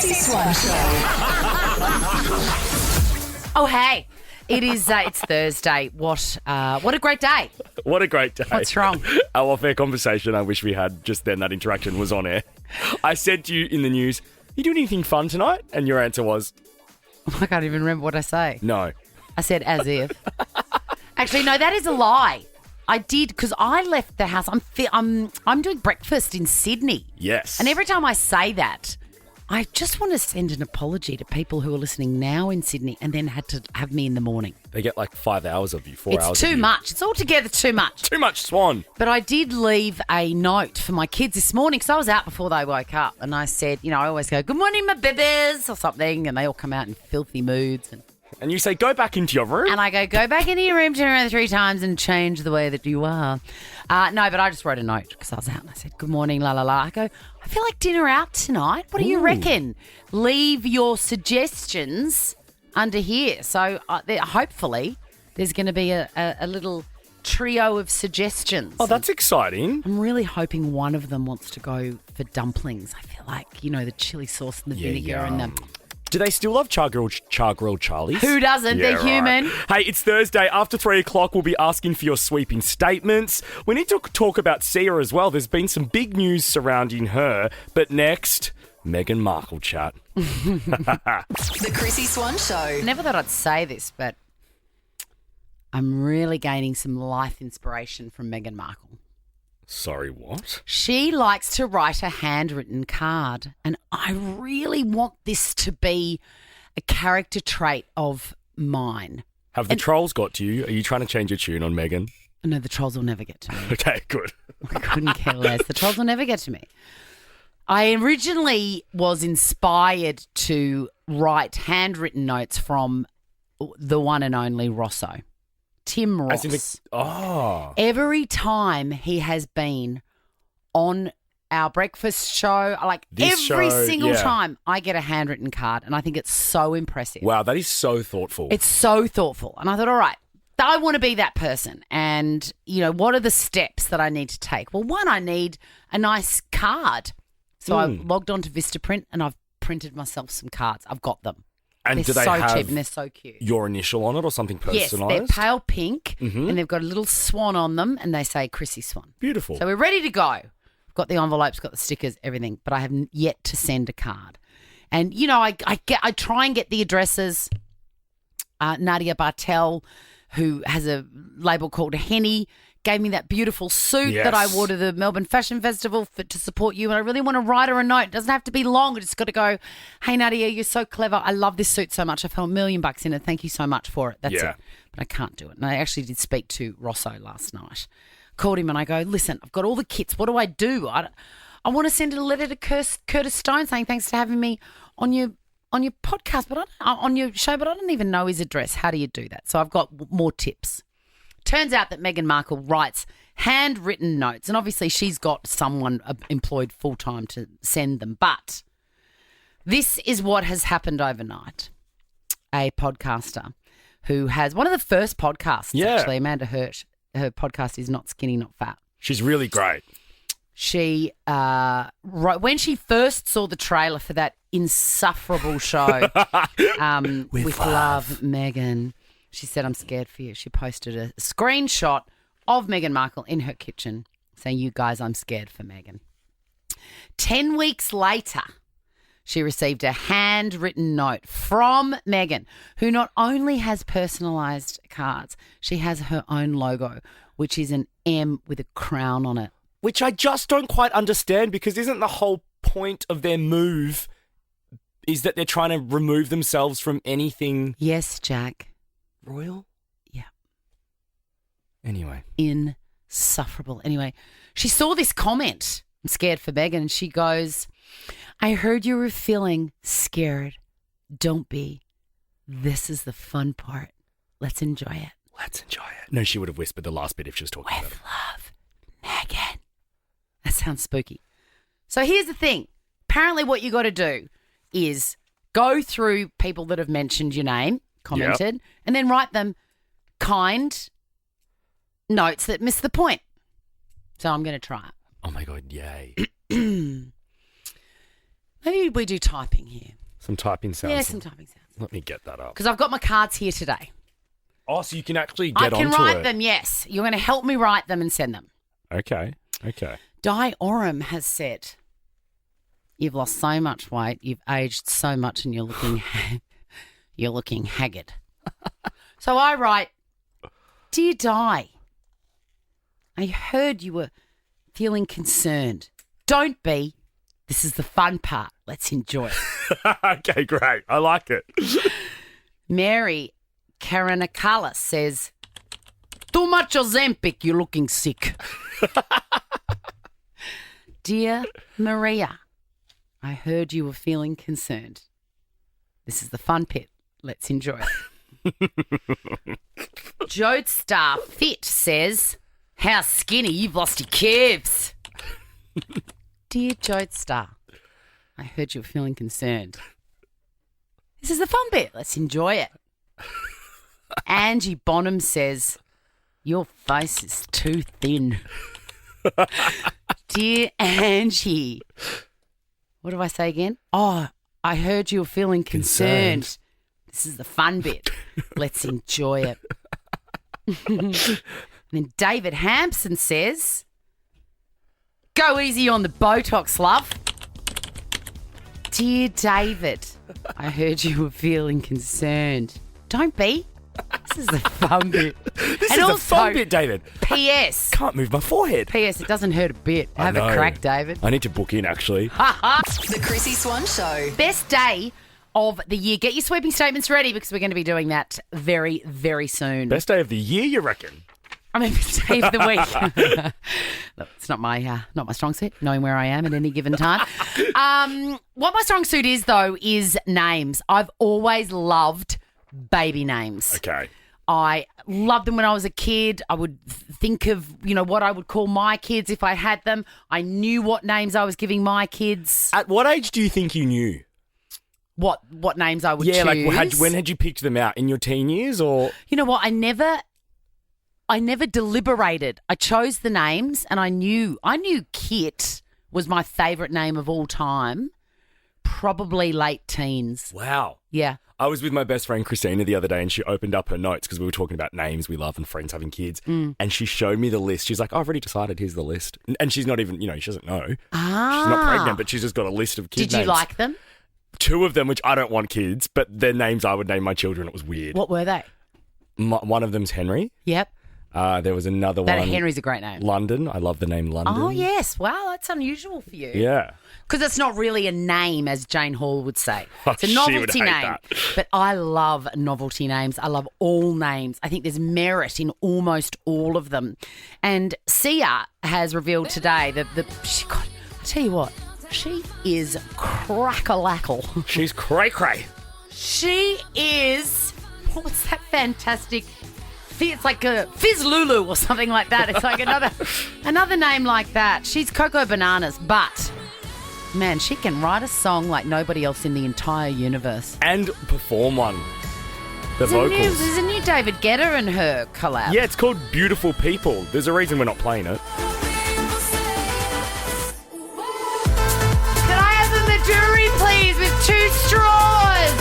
Chrissy Swan Show. Oh, hey. It's Thursday. What a great day. What a great day. What's wrong? Our off-air conversation I wish we had just then, that interaction was on air. I said to you in the news, you doing anything fun tonight? And your answer was? I can't even remember what I say. No. I said as if. Actually, no, that is a lie. I did because I left the house. I'm doing breakfast in Sydney. Yes. And every time I say that, I just want to send an apology to people who are listening now in Sydney and then had to have me in the morning. They get like 5 hours of you, 4 hours It's too much. It's altogether too much. Too much Swan. But I did leave a note for my kids this morning because I was out before they woke up. And I said, I always go, good morning, my babies, or something. And they all come out in filthy moods. And you say, go back into your room. And I go back into your room, turn around 3 times and change the way that you are. No, but I just wrote a note because I was out and I said, good morning, la, la, la. I go, I feel like dinner out tonight. What do you reckon? Leave your suggestions under here. So hopefully there's going to be a little trio of suggestions. Oh, that's exciting. I'm really hoping one of them wants to go for dumplings. I feel like, the chili sauce and the vinegar and the... Do they still love char-grilled Charlies? Who doesn't? Yeah, They're human. Hey, it's Thursday. After 3 o'clock, we'll be asking for your sweeping statements. We need to talk about Sia as well. There's been some big news surrounding her. But next, Meghan Markle chat. The Chrissy Swan Show. I never thought I'd say this, but I'm really gaining some life inspiration from Meghan Markle. Sorry, what? She likes to write a handwritten card, and I really want this to be a character trait of mine. Have the trolls got to you? Are you trying to change your tune on Meghan? No, the trolls will never get to me. Okay, good. I couldn't care less. The trolls will never get to me. I originally was inspired to write handwritten notes from the one and only Rosso. Tim Ross. Every time he has been on our breakfast show, every single time, I get a handwritten card, and I think it's so impressive. Wow, that is so thoughtful. It's so thoughtful. And I thought, all right, I want to be that person. And, what are the steps that I need to take? Well, one, I need a nice card. So I logged on to Vistaprint and I've printed myself some cards. I've got them. And they're do they so have cheap and they're so cute. Your initial on it or something personalised? Yes, they're pale pink and they've got a little swan on them and they say Chrissy Swan. Beautiful. So we're ready to go. I've got the envelopes, got the stickers, everything, but I have yet to send a card. And, I try and get the addresses. Nadia Bartel, who has a label called Henny, gave me that beautiful suit that I wore to the Melbourne Fashion Festival to support you. And I really want to write her a note. It doesn't have to be long. I just got to go, hey, Nadia, you're so clever. I love this suit so much. I found $1 million in it. Thank you so much for it. That's it. But I can't do it. And I actually did speak to Rosso last night. Called him and I go, listen, I've got all the kits. What do I do? I want to send a letter to Curtis Stone saying thanks for having me on your podcast, but on your show, but I don't even know his address. How do you do that? So I've got more tips. Turns out that Meghan Markle writes handwritten notes, and obviously she's got someone employed full-time to send them. But this is what has happened overnight. A podcaster who has one of the first podcasts, actually, Amanda Hirsch, her podcast is Not Skinny, Not Fat. She's really great. She, when she first saw the trailer for that insufferable show, With Love, Meghan, she said, I'm scared for you. She posted a screenshot of Meghan Markle in her kitchen saying, you guys, I'm scared for Meghan. 10 weeks later, she received a handwritten note from Meghan, who not only has personalised cards, she has her own logo, which is an M with a crown on it. Which I just don't quite understand, because isn't the whole point of their move is that they're trying to remove themselves from anything... Yes, Jack. Royal? Yeah. Anyway. Insufferable. Anyway, she saw this comment, I'm scared for Meghan, and she goes, I heard you were feeling scared. Don't be. This is the fun part. Let's enjoy it. Let's enjoy it. No, she would have whispered the last bit if she was talking about it. With love, Meghan. That sounds spooky. So here's the thing. Apparently what you got to do is go through people that have mentioned your name, commented, and then write them kind notes that miss the point. So I'm going to try it. Oh, my God, yay. Maybe we do typing here. Some typing sounds. Yeah, some typing sounds. Let me get that up. Because I've got my cards here today. Oh, so you can actually get onto it. I can write them, yes. You're going to help me write them and send them. Okay. Di Oram has said, "You've lost so much weight, you've aged so much, and you're looking haggard." So I write, "Dear Di, I heard you were feeling concerned. Don't be. This is the fun part. Let's enjoy it." Okay, great. I like it. Mary Karanakalis says, "Too much Ozempic, you're looking sick." Dear Maria, I heard you were feeling concerned. This is the fun pit. Let's enjoy it. Jodestar Fit says, "How skinny, you've lost your calves." Dear Jodestar, I heard you were feeling concerned. This is the fun bit. Let's enjoy it. Angie Bonham says, "Your face is too thin." Dear Angie, what do I say again? Oh, I heard you were feeling concerned. This is the fun bit. Let's enjoy it. And then David Hampson says, "Go easy on the Botox, love." Dear David, I heard you were feeling concerned. Don't be. This is the fun bit. This is the fun bit, David. P.S. Can't move my forehead. P.S. It doesn't hurt a bit. Have a crack, David. I need to book in, actually. The Chrissy Swan Show. Best day of the year. Get your sweeping statements ready because we're going to be doing that very, very soon. Best day of the year, you reckon? I mean, best day of the week. Look, it's not my strong suit, knowing where I am at any given time. What my strong suit is, though, is names. I've always loved baby names. Okay. I loved them when I was a kid. I would think of, what I would call my kids if I had them. I knew what names I was giving my kids. At what age do you think you knew? What names I would choose. Yeah, like when had you picked them out? In your teen years or? You know what? I never deliberated. I chose the names and I knew Kit was my favourite name of all time. Probably late teens. Wow. Yeah. I was with my best friend Christina the other day and she opened up her notes because we were talking about names we love and friends having kids. And she showed me the list. She's like, "I've already decided, here's the list." And she's not even, she doesn't know. She's not pregnant, but she's just got a list of kids. Did you like them? Two of them, which I don't want kids, but they're names I would name my children. It was weird. What were they? One of them's Henry. Yep. There was another one. Henry's a great name. London. I love the name London. Oh, yes. Wow, that's unusual for you. Yeah. Because it's not really a name, as Jane Hall would say. It's a She novelty would hate name. that. But I love novelty names. I love all names. I think there's merit in almost all of them. And Sia has revealed today that I tell you what, she is crack-a-lackle. She's cray-cray. She is, what's that fantastic? It's like a Fizz Lulu or something like that. It's like another name like that. She's Cocoa Bananas, but man, she can write a song like nobody else in the entire universe. And perform one. The vocals. There's a new David Guetta and her collab. Yeah, it's called Beautiful People. There's a reason we're not playing it. Can I have a Maduri, please, with 2 straws?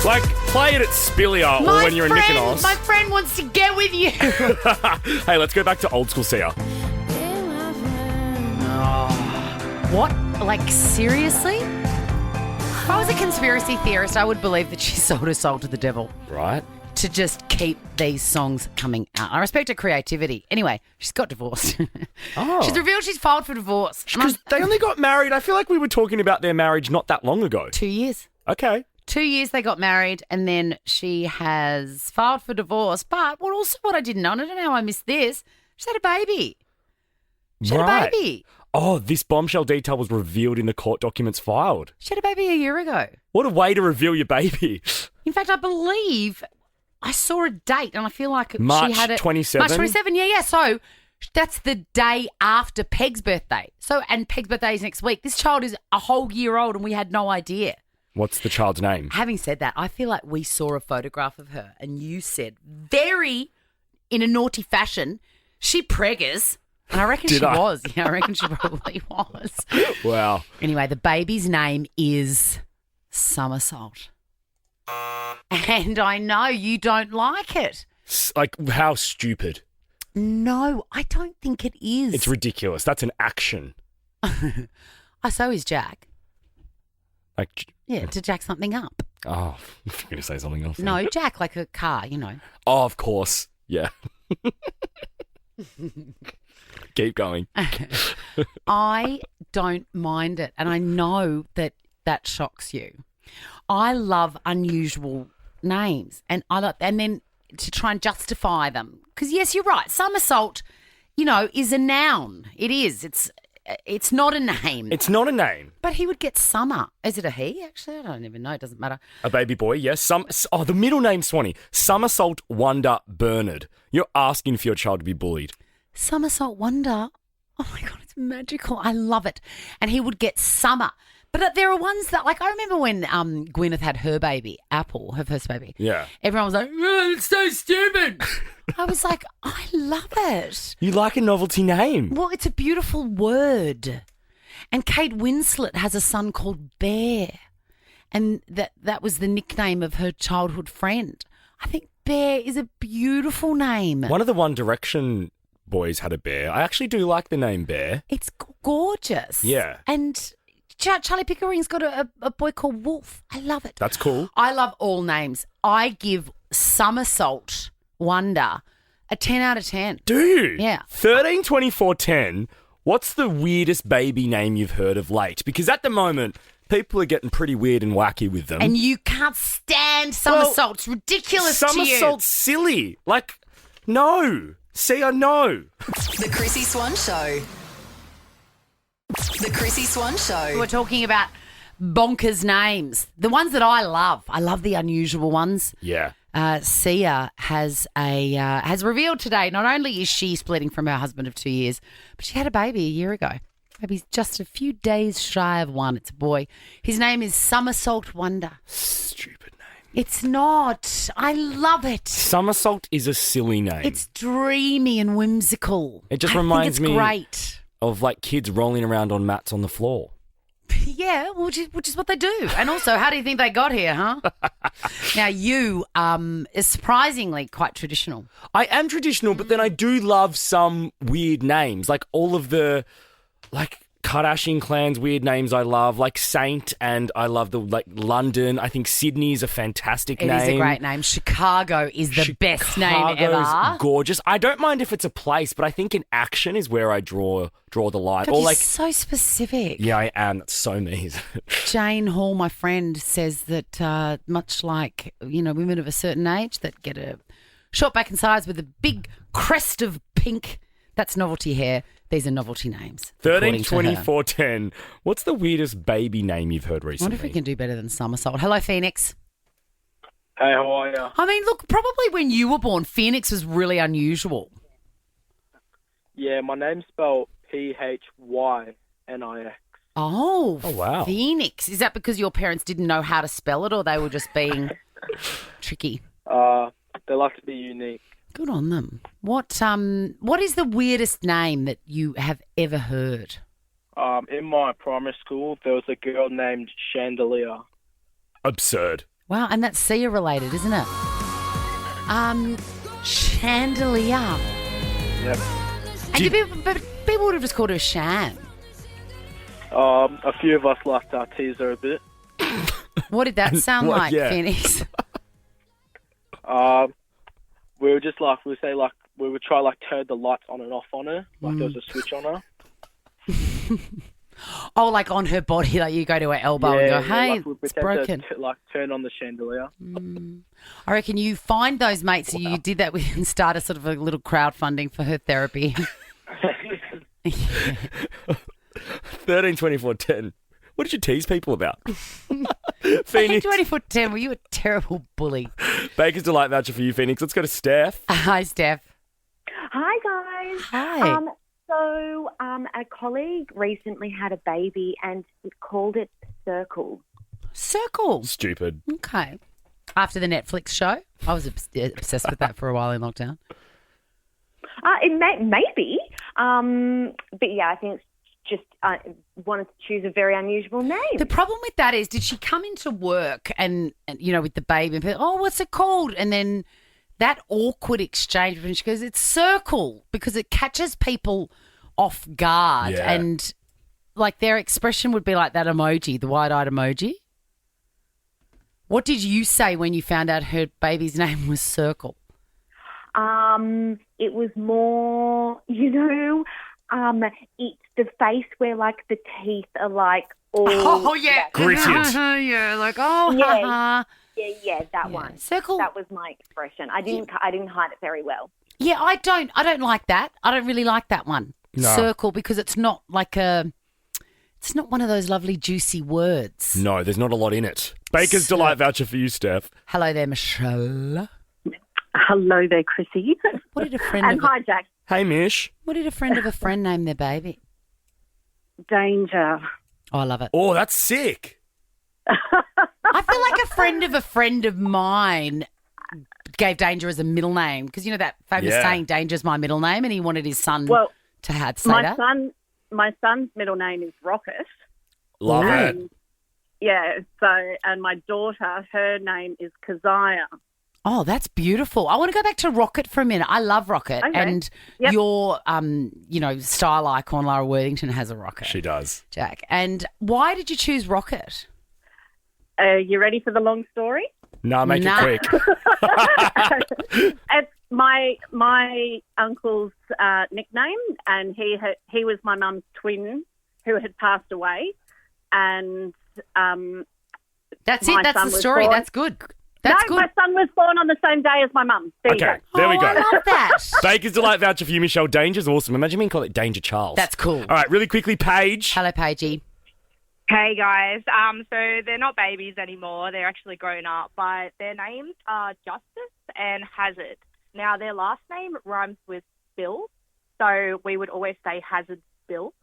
Like, play it at Spillia or when you're in Mykonos. My friend wants to get with you. Hey, let's go back to old school Sia. What? Like, seriously? If I was a conspiracy theorist, I would believe that she sold her soul to the devil. Right. To just keep these songs coming out. I respect her creativity. Anyway, she's got divorced. Oh. She's revealed she's filed for divorce. Because they only got married. I feel like we were talking about their marriage not that long ago. 2 years. Okay. 2 years they got married and then she has filed for divorce. But what I didn't know, and I don't know how I missed this, she's had a baby. She had a baby. Oh, this bombshell detail was revealed in the court documents filed. She had a baby a year ago. What a way to reveal your baby. In fact, I believe I saw a date and I feel like March she had it. 27? March 27, yeah. So that's the day after Peg's birthday. And Peg's birthday is next week. This child is a whole year old and we had no idea. What's the child's name? Having said that, I feel like we saw a photograph of her and you said very in a naughty fashion, she preggers. And I reckon she was. Yeah, I reckon she probably was. Wow. Anyway, the baby's name is Somersault. And I know you don't like it. Like, how stupid. No, I don't think it is. It's ridiculous. That's an action. So is Jack. Like, Yeah, to jack something up. oh, I'm going to say something else. No, jack like a car, you know. Oh, of course. Yeah. Keep going. I don't mind it, and I know that shocks you. I love unusual names, and then to try and justify them, because yes, you're right. Somersault, is a noun. It is. It's not a name. It's not a name. But he would get Summer. Is it a he? Actually, I don't even know. It doesn't matter. A baby boy, yes. The middle name, Swanee. Somersault Wonder Bernard. You're asking for your child to be bullied. Somersault Wonder. Oh, my God, it's magical. I love it. And he would get Summer. But there are ones that, like, I remember when Gwyneth had her baby, Apple, her first baby. Yeah. Everyone was like, oh, it's so stupid. I was like, I love it. You like a novelty name. Well, it's a beautiful word. And Kate Winslet has a son called Bear. And that was the nickname of her childhood friend. I think Bear is a beautiful name. One of the One Direction boys had a bear. I actually do like the name Bear. It's gorgeous. Yeah. And Charlie Pickering's got a boy called Wolf. I love it. That's cool. I love all names. I give Somersault Wonder a 10 out of 10. Do you? Yeah. 13, 24, 10. What's the weirdest baby name you've heard of late? Because at the moment, people are getting pretty weird and wacky with them. And you can't stand Somersault. It's ridiculous to you. Somersault's silly. Like, no. See, I know. The Chrissy Swan Show. The Chrissy Swan Show. We're talking about bonkers names. The ones that I love. I love the unusual ones. Yeah. Sia has revealed today, not only is she splitting from her husband of 2 years, but she had a baby a year ago. Baby's just a few days shy of one. It's a boy. His name is Somersault Wonder. Stupid name. It's not. I love it. Somersault is a silly name. It's dreamy and whimsical. It just I reminds think it's me great. Of like kids rolling around on mats on the floor. Yeah, which is what they do. And also, how do you think they got here, huh? Now, you is surprisingly quite traditional. I am traditional, but then I do love some weird names. Like all of the, like, Kardashian clan's weird names I love, like Saint, and I love London. I think Sydney's a fantastic name. It is a great name. Chicago is the best name ever. Gorgeous. I don't mind if it's a place, but I think in action is where I draw the line. God, you're so specific. Yeah, I am. That's so me. Jane Hall, my friend, says that much like, women of a certain age that get a short back and sides with a big crest of pink, that's novelty hair. These are novelty names. 13, 24, 10. What's the weirdest baby name you've heard recently? I wonder if we can do better than Somersault. Hello, Phoenix. Hey, how are you? I mean, look, probably when you were born, Phoenix was really unusual. Yeah, my name's spelled Phynix. Oh, wow. Phoenix. Is that because your parents didn't know how to spell it, or they were just being tricky? They like to be unique. Good on them. What is the weirdest name that you have ever heard? In my primary school, there was a girl named Chandelier. Absurd. Wow, and that's Sia related, isn't it? Chandelier. Yep. And people would have just called her Shan. A few of us liked to tease her a bit. What did that sound like, Phoenix? We would just we would try turn the lights on and off on her, like there was a switch on her. Oh, like on her body, like you go to her elbow and go, hey, it's broken. To, turn on the chandelier. I reckon you find those mates you did that with and start a sort of a little crowdfunding for her therapy. 13, 24, 10. What did you tease people about? Phoenix. 24-10, were you a terrible bully? Baker's Delight voucher for you, Phoenix. Let's go to Steph. Hi, Steph. Hi, guys. Hi. A colleague recently had a baby and called it Circle. Circle? Stupid. Okay. After the Netflix show? I was obsessed with that for a while in lockdown. Maybe. But yeah, I think it's just wanted to choose a very unusual name. The problem with that is, did she come into work and with the baby and what's it called? And then that awkward exchange when she goes, it's Circle, because it catches people off guard. Yeah. And like their expression would be like that emoji, the wide-eyed emoji. What did you say when you found out her baby's name was Circle? It was more, it's the face where like the teeth are like all. Oh yeah, Gritted. yeah, like oh Yeah. Yeah, that one. Circle. That was my expression. I didn't hide it very well. Yeah, I don't like that. I don't really like that one. No. Circle, because it's not like it's not one of those lovely juicy words. No, there's not a lot in it. Baker's Delight voucher for you, Steph. Hello there, Michelle. Hello there, Chrissy. What did a friend And of hi, Jack. Hey, Mish. what did a friend of a friend name their baby? Danger. Oh, I love it. Oh, that's sick. I feel like a friend of mine gave Danger as a middle name, because you know that famous Yeah. saying, Danger's my middle name, and he wanted his son Well, to say my that. son's middle name is Rocket. Love it. And yeah, and my daughter, her name is Keziah. Oh, that's beautiful. I want to go back to Rocket for a minute. I love Rocket. Okay. And Yep. your, style icon, Lara Worthington, has a Rocket. She does. Jack. And why did you choose Rocket? You ready for the long story? Nah, make Nah. it quick. It's my uncle's nickname, and he was my mum's twin who had passed away, and That's My it. That's son the was story. born- That's good. That's no, good. my son was born on the same day as my mum. There you Okay, go. there we go. I love that. Baker's Delight voucher for you, Michelle. Danger's awesome. Imagine me call it Danger Charles. That's cool. All right, really quickly, Paige. Hello, Paigey. Hey guys, so they're not babies anymore, they're actually grown up, but their names are Justice and Hazard. Now their last name rhymes with Bill, so we would always say Hazard Bill.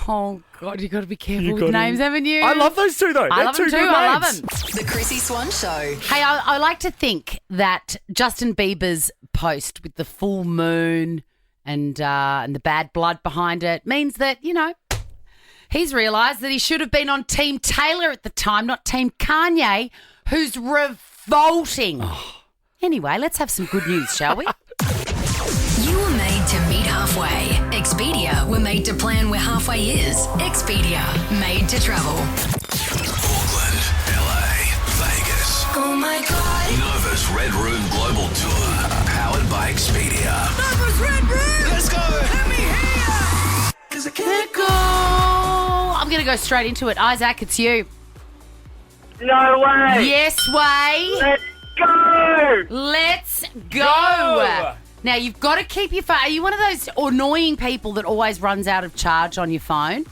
Oh, God, you got to be careful You with gotta- names, haven't you? I love those two, though. I They're love two them too. good I love names. them. The Chrissy Swan Show. Hey, I like to think that Justin Bieber's post with the full moon and the bad blood behind it means that, he's realised that he should have been on Team Taylor at the time, not Team Kanye, who's revolting. Anyway, let's have some good news, shall we? You were made to meet halfway. Expedia were made to plan where halfway is. Expedia, made to travel. Auckland, LA, Vegas. Oh my God. Nova's Red Room Global Tour. Powered by Expedia. Nova's Red Room. Let's go. Let me hear. Cause I Let go. I'm going to go straight into it. Isaac, it's you. No way. Yes, way. Let's go. Let's go. Now, you've got to keep your phone. Are you one of those annoying people that always runs out of charge on your phone?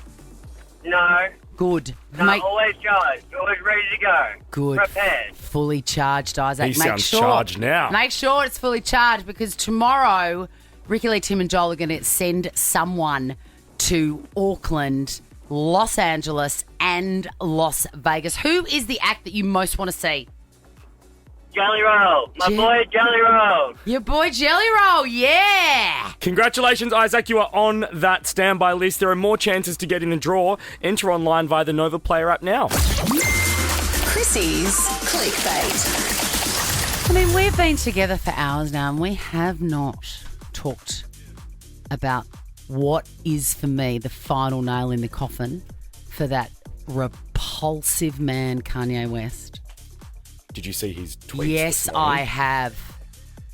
No. Good. Always charged. Always ready to go. Good. Prepared. Fully charged, Isaac. He Make sounds sure, charged now. Make sure it's fully charged, because tomorrow, Ricky Lee, Tim and Joel are going to send someone to Auckland, Los Angeles and Las Vegas. Who is the act that you most want to see? Jelly Roll. My Je- boy Jelly Roll. Your boy Jelly Roll, yeah. Congratulations, Isaac. You are on that standby list. There are more chances to get in the draw. Enter online via the Nova Player app now. Chrissy's clickbait. I mean, we've been together for hours now and we have not talked about what is, for me, the final nail in the coffin for that repulsive man, Kanye West. Did you see his tweets? Yes, this morning? I have.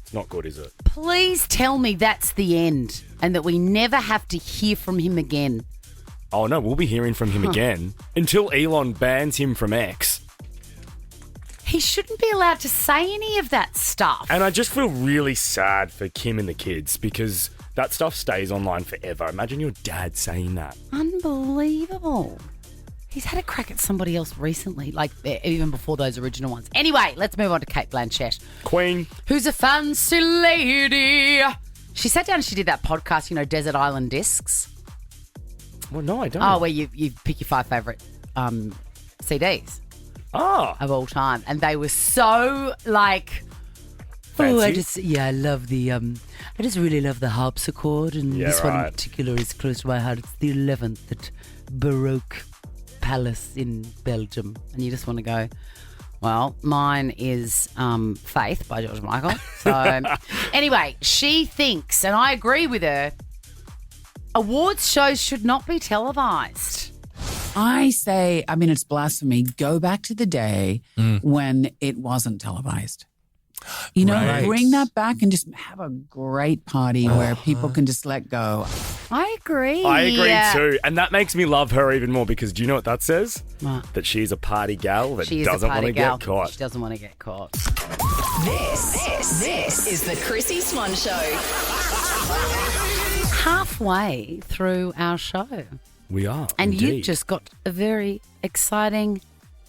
It's not good, is it? Please tell me that's the end and that we never have to hear from him again. Oh, no, we'll be hearing from him again until Elon bans him from X. He shouldn't be allowed to say any of that stuff. And I just feel really sad for Kim and the kids because that stuff stays online forever. Imagine your dad saying that. Unbelievable. He's had a crack at somebody else recently, like even before those original ones. Anyway, let's move on to Kate Blanchett, Queen. who's a fancy lady. She sat down and she did that podcast, Desert Island Discs. Well, no, I don't. Oh, where you pick your 5 favourite CDs Ah. of all time. And they were so, Fancy? I love the I just really love the harpsichord, and Yeah, this one in right. particular is close to my heart. It's the 11th at Baroque Palace in Belgium, and you just want to go. Well, mine is Faith by George Michael. So anyway, she thinks, and I agree with her, awards shows should not be televised. I say, I mean, it's blasphemy. Go back to the day when it wasn't televised. You know, Right. bring that back and just have a great party where people can just let go. I agree. I agree too. And that makes me love her even more because do you know what that says? What? That she's a party gal that She is doesn't a want party to gal. get caught. She doesn't want to get caught. This is the Chrissy Swan Show. Halfway through our show. We are. And indeed. you've just got a very exciting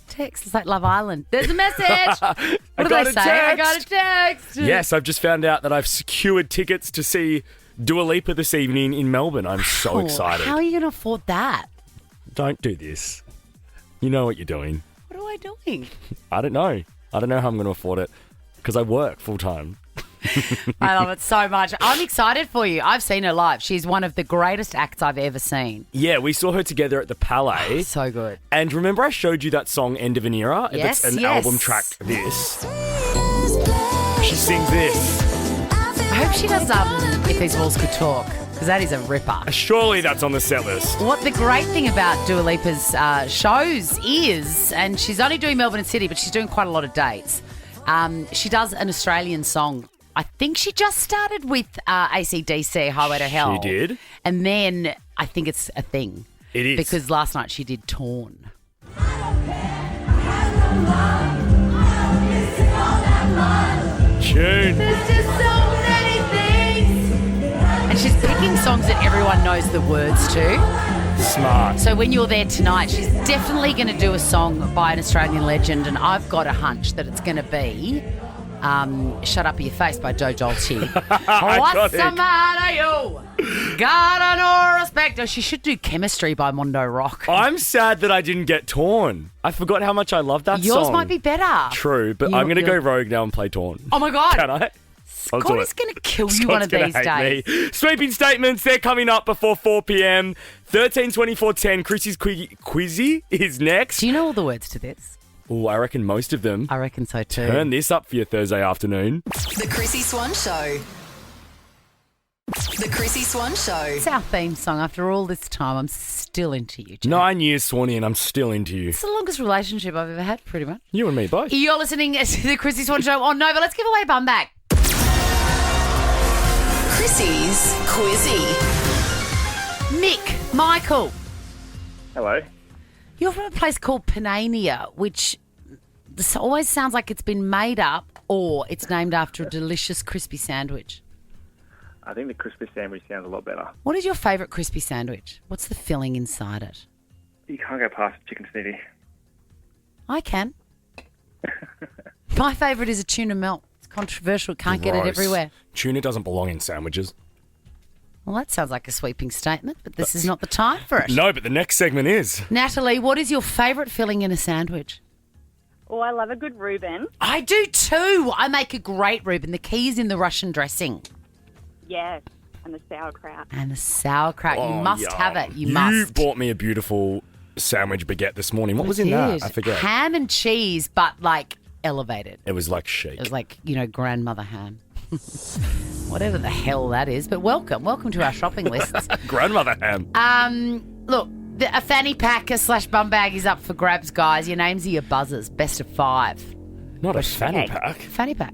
text. It's like Love Island. There's a message. What do got they a say? I got text. a text. Yes, I've just found out that I've secured tickets to see Dua Lipa this evening in Melbourne. I'm so Oh, excited. How are you going to afford that? Don't do this. You know what you're doing. What am I doing? I don't know. I don't know how I'm going to afford it because I work full time. I love it so much. I'm excited for you. I've seen her live. She's one of the greatest acts I've ever seen. Yeah, we saw her together at the Palais. So good. And remember I showed you that song End of an Era? Yes, It's an yes. album track, this. She sings this. I hope she does If These Walls Could Talk, because that is a ripper. Surely that's on the set list. What the great thing about Dua Lipa's shows is, and she's only doing Melbourne and Sydney, but she's doing quite a lot of dates. She does an Australian song. I think she just started with AC/DC, Highway to Hell. She did? And then I think it's a thing. It is. Because last night she did Torn. Tune. There's just so many things. And she's picking songs that everyone knows the words to. Smart. So when you're there tonight, she's definitely going to do a song by an Australian legend, and I've got a hunch that it's going to be Shut Up Your Face by Joe Dolce. What's the matter, you? Got no respect. Oh, she should do Chemistry by Mondo Rock. I'm sad that I didn't get Torn. I forgot how much I love that song. Yours might be better. True, but I'm going to go rogue now and play Torn. Oh, my God. Can I? I'll do Scott it. is going to kill you Scott's one of gonna these hate days. me. Sweeping statements, they're coming up before 4 p.m. 13, 24, 10. Chrissy's Quizzy is next. Do you know all the words to this? Oh, I reckon most of them. I reckon so too. Turn this up for your Thursday afternoon. The Chrissy Swan Show. The Chrissy Swan Show. It's our theme song. After all this time, I'm still into you, Jack. 9 years, Swanee, and I'm still into you. It's the longest relationship I've ever had, pretty much. You and me both. You're listening to the Chrissy Swan Show on Nova. Let's give away a bum bag. Chrissy's Quizzy. Mick, Michael, Hello. you're from a place called Panania, which always sounds like it's been made up or it's named after a delicious crispy sandwich. I think the crispy sandwich sounds a lot better. What is your favourite crispy sandwich? What's the filling inside it? You can't go past chicken snitty. I can. My favourite is a tuna melt. It's controversial. Can't get it Gross. everywhere. Tuna doesn't belong in sandwiches. Well, that sounds like a sweeping statement, but this is not the time for it. No, but the next segment is. Natalie, what is your favourite filling in a sandwich? Oh, I love a good Reuben. I do too. I make a great Reuben. The key is in the Russian dressing. Yes, and the sauerkraut. And the sauerkraut. Oh, you must yum. have it. You You must. bought me a beautiful sandwich baguette this morning. What was in It that? is. I forget. Ham and cheese, but like elevated. It was like chic. It was like, grandmother ham. Whatever the hell that is. But welcome to our shopping lists. Grandmother ham. Look, a fanny pack / bum bag is up for grabs, guys. Your names are your buzzers. Best of 5. Not a fanny Okay. pack. Fanny pack.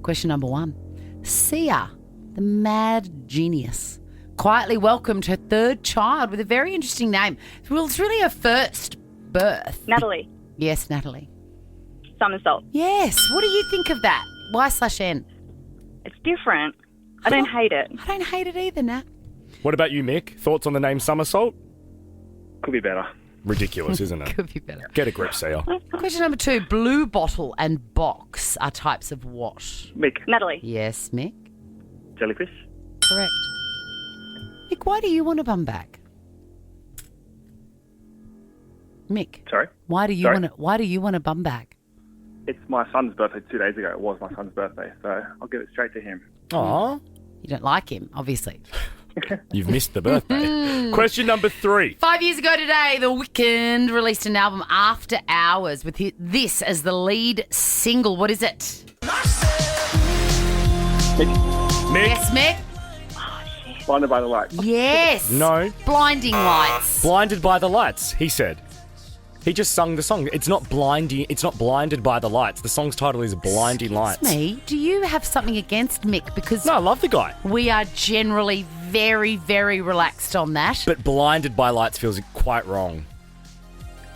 Question number 1. Sia, the mad genius, quietly welcomed her 3rd child with a very interesting name. Well, it's really her first birth. Natalie, Yes, Natalie. Somersault. Yes. What do you think of that? Y/N? It's different. I don't hate it. I don't hate it either, Nat. What about you, Mick? Thoughts on the name Somersault? Could be better. Ridiculous, isn't it? Could be better. Get a grip, Sia. Question number 2. Blue bottle and box are types of what? Mick, Natalie, Yes, Mick. jellyfish. Correct. Mick, why do you want a bum bag? Mick, Sorry. why do you Sorry? want a bum bag? It's my son's birthday 2 days ago. It was my son's birthday, so I'll give it straight to him. Aw. You don't like him, obviously. You've missed the birthday. Question number 3. 5 years ago today, The Weeknd released an album, After Hours, with this as the lead single. What is it? Mick. Yes, Mick? Blinded by the lights. Yes. No. Blinding Lights. Blinded by the lights, he said. He just sung the song. It's not blinding. It's not blinded by the lights. The song's title is Blinding Lights. Me, do you have something against Mick? Because No, I love the guy. we are generally very, very relaxed on that. But blinded by lights feels quite wrong.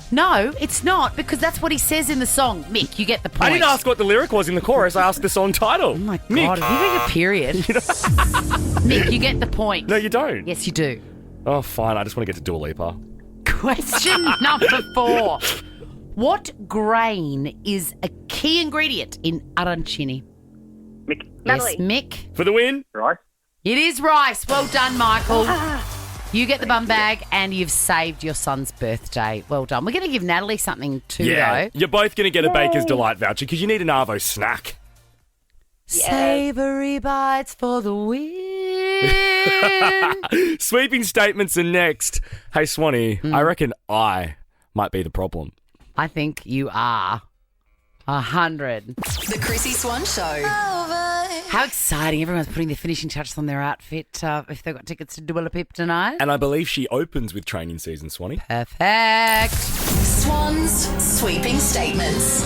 No, it's not, because that's what he says in the song. Mick, you get the point. I didn't ask what the lyric was in the chorus. I asked the song title. Oh, my Mick. God. Have you got a period? Mick, you get the point. No, you don't. Yes, you do. Oh, fine. I just want to get to Dua Lipa. Question number 4. What grain is a key ingredient in arancini? Mick. Yes, Mick. For the win. Rice. It is rice. Well done, Michael. You get the bum bag and you've saved your son's birthday. Well done. We're going to give Natalie something too, though. You're both going to get a Baker's Delight voucher because you need an Arvo snack. Savoury bites for the win. Sweeping statements are next. Hey, Swanee, I reckon I might be the problem. I think you are 100. The Chrissy Swan Show. How exciting. Everyone's putting their finishing touches on their outfit if they've got tickets to Dua Lipa tonight. And I believe she opens with training season, Swanee. Perfect. Swans sweeping statements.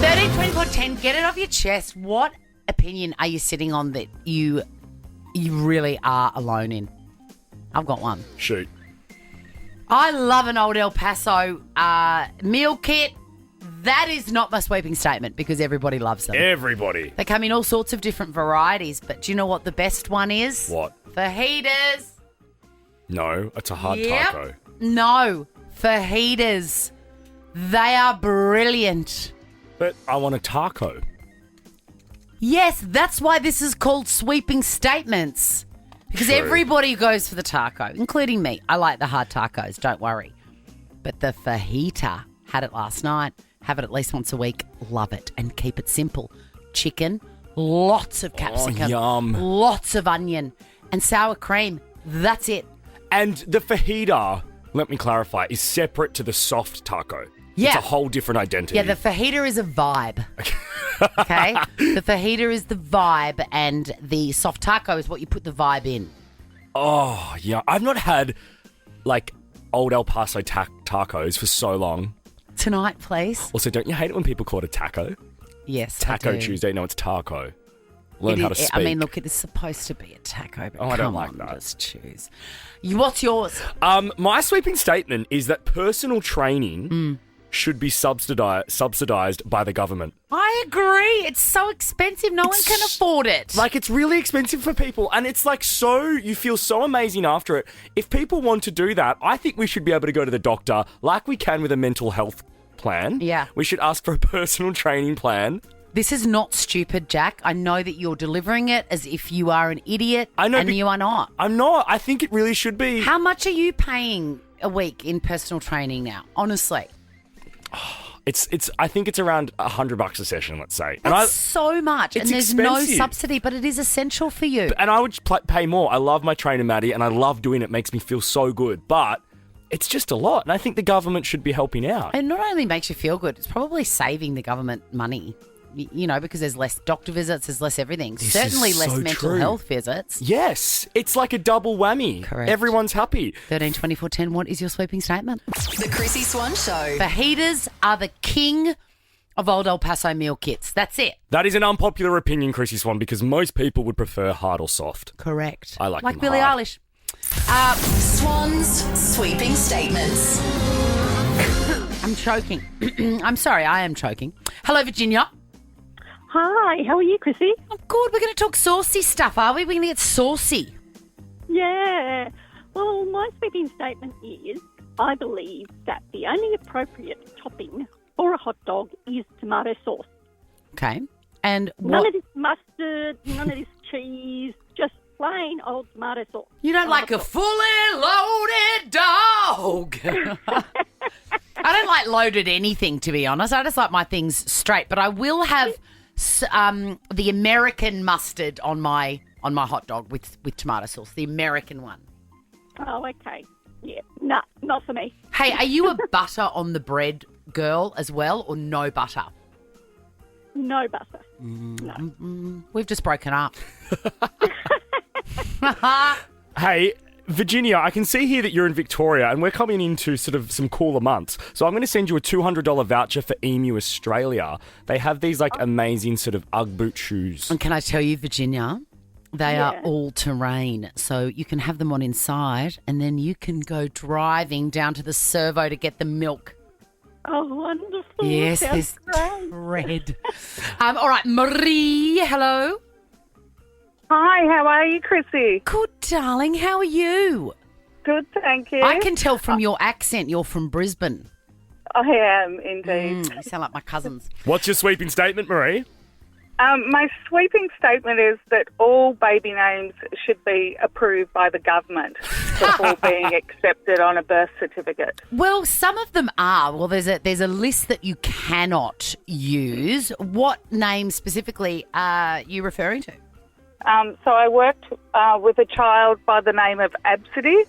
13, 24, 10. Get it off your chest. What opinion are you sitting on that you really are alone in? I've got one. Shoot. I love an old El Paso meal kit. That is not my sweeping statement because everybody loves them. Everybody. They come in all sorts of different varieties, but do you know what the best one is? What? Fajitas. No, it's a hard Yep. taco. No, fajitas. They are brilliant. But I want a taco. Yes, that's why this is called sweeping statements. Because True. everybody goes for the taco, including me. I like the hard tacos, don't worry. But the fajita, had it last night, have it at least once a week, love it, and keep it simple. Chicken, lots of capsicum, yum. lots of onion, and sour cream. That's it. And the fajita, let me clarify, is separate to the soft taco. Yeah. It's a whole different identity. Yeah, the fajita is a vibe. Okay? The fajita is the vibe, and the soft taco is what you put the vibe in. Oh, yeah. I've not had, like, old El Paso tacos for so long. Tonight, please. Also, don't you hate it when people call it a taco? Yes, Taco I do. Tuesday. No, it's taco. Learn It how to is- speak. I mean, look, it is supposed to be a taco, but Oh, I don't come like on, that. just choose. What's yours? My sweeping statement is that personal training should be subsidized by the government. I agree. It's so expensive. No one can afford it. Like, it's really expensive for people, and it's like you feel so amazing after it. If people want to do that, I think we should be able to go to the doctor like we can with a mental health plan. Yeah. We should ask for a personal training plan. This is not stupid, Jack. I know that you're delivering it as if you are an idiot, I know, and you are not. I'm not. I think it really should be. How much are you paying a week in personal training now? Honestly. I think it's around $100 a session, let's say. That's so much. It's And there's no expensive. subsidy, but it is essential for you. And I would pay more. I love my trainer, Maddie, and I love doing it. It makes me feel so good. But it's just a lot. And I think the government should be helping out. It not only makes you feel good, it's probably saving the government money. You know, because there's less doctor visits, there's less everything. This Certainly is less so mental true. health visits. Yes. It's like a double whammy. Correct. Everyone's happy. 13, 24, 10. What is your sweeping statement? The Chrissy Swan Show. Fajitas are the king of old El Paso meal kits. That's it. That is an unpopular opinion, Chrissy Swan, because most people would prefer hard or soft. Correct. I like them Billie hard. Eilish. Swans sweeping statements. I'm choking. I'm sorry, I am choking. Hello, Virginia. Hi, how are you, Chrissy? I'm good. We're going to talk saucy stuff, are we? We're going to get saucy. Yeah. Well, my sweeping statement is I believe that the only appropriate topping for a hot dog is tomato sauce. Okay. And None what? of this mustard, none of this cheese, just plain old tomato sauce. You don't like a fully loaded dog. I don't like loaded anything, to be honest. I just like my things straight. But I will have the American mustard on my hot dog with tomato sauce, the American one. Oh, okay. Yeah, no, not for me. Hey, are you a butter on the bread girl as well, or no butter? No butter. No. We've just broken up. Hey, Virginia, I can see here that you're in Victoria and we're coming into sort of some cooler months. So I'm going to send you a $200 voucher for Emu Australia. They have these amazing sort of Ugg boot shoes. And can I tell you, Virginia, they are all terrain. So you can have them on inside and then you can go driving down to the servo to get the milk. Oh, wonderful. Yes, Sounds there's great. red. All right, Marie, hello. Hi, how are you, Chrissy? Good, darling. How are you? Good, thank you. I can tell from your accent you're from Brisbane. I am, indeed. You sound like my cousins. What's your sweeping statement, Marie? My sweeping statement is that all baby names should be approved by the government before being accepted on a birth certificate. Well, some of them are. Well, there's a list that you cannot use. What name specifically are you referring to? So I worked with a child by the name of Absidy,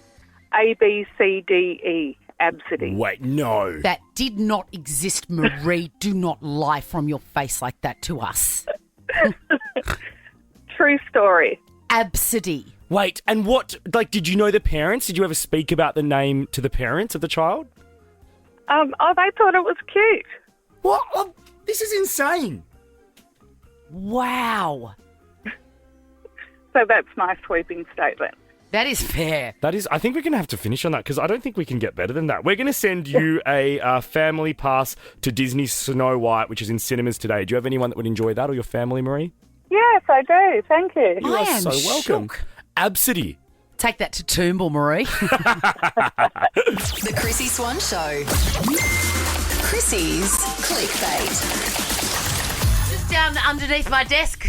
ABCDE, Absidy. Wait, no. That did not exist, Marie. Do not lie from your face like that to us. True story. Absidy. Wait, and what, did you know the parents? Did you ever speak about the name to the parents of the child? Oh, they thought it was cute. What? Oh, this is insane. Wow. So that's my sweeping statement. That is fair. That is, I think we're going to have to finish on that because I don't think we can get better than that. We're going to send you a family pass to Disney's Snow White, which is in cinemas today. Do you have anyone that would enjoy that or your family, Marie? Yes, I do. Thank you. You I are am so welcome. shook. Absidy. Take that to Toombul, Marie. The Chrissy Swan Show. Chrissy's Clickbait. Just down underneath my desk.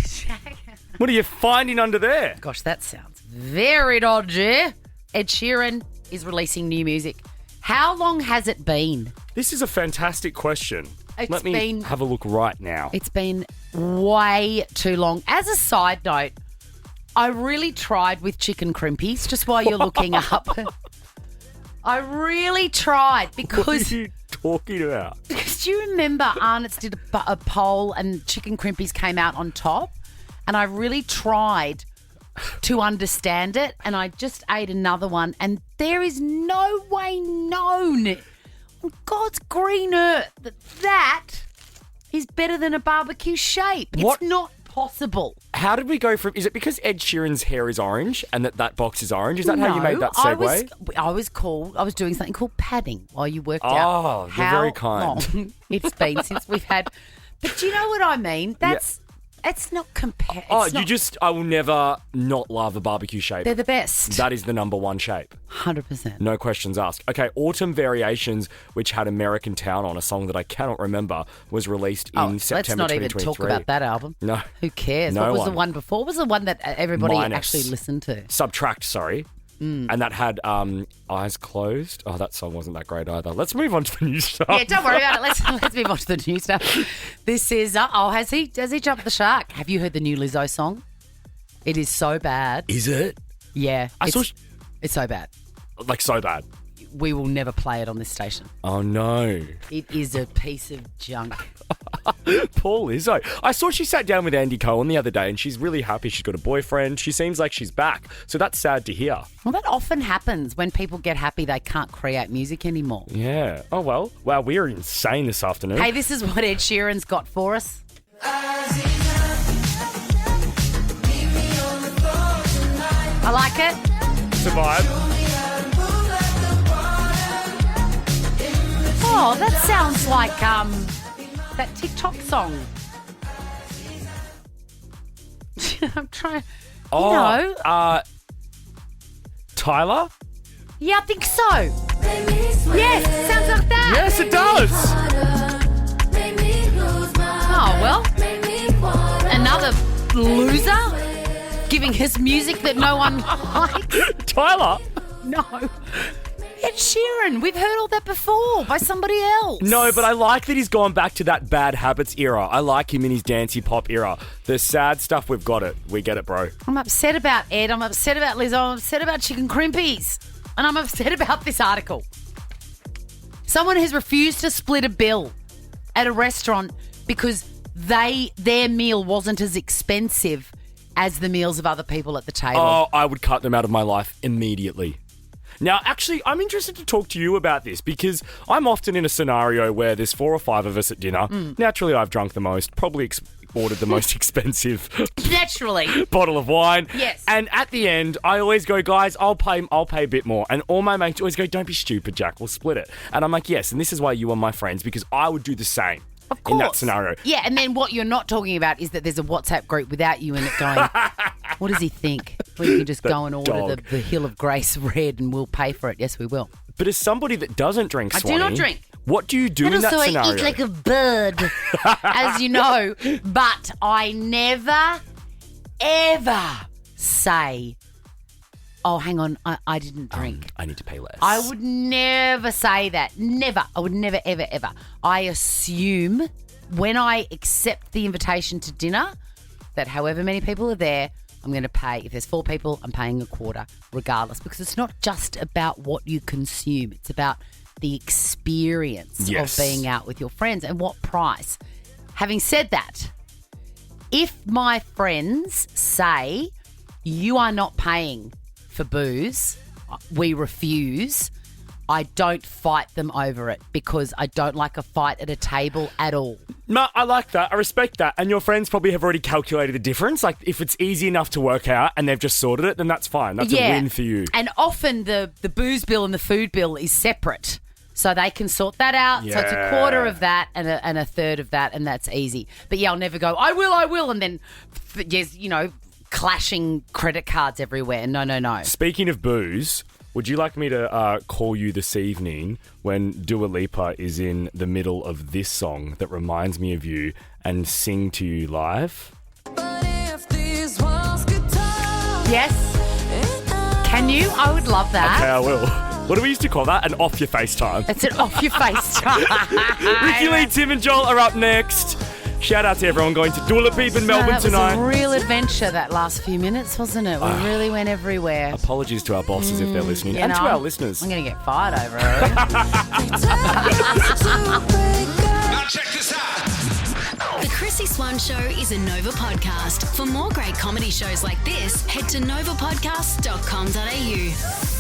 What are you finding under there? Gosh, that sounds very dodgy. Ed Sheeran is releasing new music. How long has it been? This is a fantastic question. It's Let me have a look right now. It's been way too long. As a side note, I really tried with chicken crimpies, just while you're looking up. I really tried because... What are you talking about? Because do you remember Arnott's did a poll and chicken crimpies came out on top? And I really tried to understand it, and I just ate another one, and there is no way known on God's green earth that is better than a barbecue shape. What? It's not possible. How did we go from... Is it because Ed Sheeran's hair is orange and that box is orange? Is that how you made that segue? I was doing something called padding while you worked out. Oh, you're how very kind. long it's been since we've had... But do you know what I mean? That's... It's not compared. I will never not love a barbecue shape. They're the best. That is the number one shape. 100%. No questions asked. Okay, Autumn Variations, which had American Town on, a song that I cannot remember, was released in September 2023. Let's not even talk about that album. No. Who cares? No what was one. the one before? What was the one that everybody Minus. actually listened to? Subtract, sorry. And that had Eyes Closed. Oh, that song wasn't that great either. Let's move on to the new stuff. Yeah, don't worry about it. Let's move on to the new stuff. This is has he jumped the shark? Have you heard the new Lizzo song? It is so bad. Is it? Yeah, it's so bad. Like so bad. We will never play it on this station. Oh no. It is a piece of junk. Poor Lizzo. I saw she sat down with Andy Cohen the other day and she's really happy. She's got a boyfriend. She seems like she's back. So that's sad to hear. Well, that often happens when people get happy they can't create music anymore. Yeah. Oh, well. Wow, we are insane this afternoon. Hey, this is what Ed Sheeran's got for us. I like it. It's a vibe. Oh, that sounds like that TikTok song. I'm trying. Tyler? Yeah, I think so. Yes, sounds like that. Yes, it does. Oh, well. Another loser giving his music that no one likes. Tyler? No. Ed Sheeran. We've heard all that before by somebody else. No, but I like that he's gone back to that Bad Habits era. I like him in his dancey pop era. The sad stuff, we've got it. We get it, bro. I'm upset about Ed. I'm upset about Liz. I'm upset about chicken crimpies. And I'm upset about this article. Someone has refused to split a bill at a restaurant because their meal wasn't as expensive as the meals of other people at the table. Oh, I would cut them out of my life immediately. Now, actually, I'm interested to talk to you about this because I'm often in a scenario where there's 4 or 5 of us at dinner. Naturally, I've drunk the most, probably ordered the most expensive naturally bottle of wine. Yes. And at the end, I always go, guys, I'll pay a bit more. And all my mates always go, don't be stupid, Jack, we'll split it. And I'm like, yes, and this is why you are my friends, because I would do the same. Of course. In that scenario. Yeah, and then what you're not talking about is that there's a WhatsApp group without you in it going, what does he think? We can just go and order the Hill of Grace red and we'll pay for it. Yes, we will. But as somebody that doesn't drink, I Swanee, do not drink. What do you do in that scenario? I eat like a bird, as you know. But I never, ever say, oh, hang on, I didn't drink. I need to pay less. I would never say that. Never. I would never, ever, ever. I assume when I accept the invitation to dinner that however many people are there, I'm going to pay. If there's 4 people, I'm paying a quarter regardless, because it's not just about what you consume. It's about the experience of being out with your friends and what price. Having said that, if my friends say you are not paying for booze, we refuse, I don't fight them over it because I don't like a fight at a table at all. No, I like that. I respect that. And your friends probably have already calculated the difference. Like, if it's easy enough to work out and they've just sorted it, then that's fine. That's a win for you. And often the booze bill and the food bill is separate. So they can sort that out. Yeah. So it's a quarter of that and a third of that, and that's easy. But yeah, I'll never go, I will. And then, yes, clashing credit cards everywhere. No. Speaking of booze, would you like me to call you this evening when Dua Lipa is in the middle of this song that reminds me of you and sing to you live? Yes. Can you? I would love that. Okay, I will. What do we used to call that? An off your face time. It's an off your face time. Ricky Lee, Tim and Joel are up next. Shout out to everyone going to Dua Lipa in Melbourne tonight. That was a real adventure that last few minutes, wasn't it? We really went everywhere. Apologies to our bosses if they're listening, and to our listeners. I'm going to get fired over it. Now check this out. The Chrissy Swan Show is a Nova podcast. For more great comedy shows like this, head to novapodcast.com.au.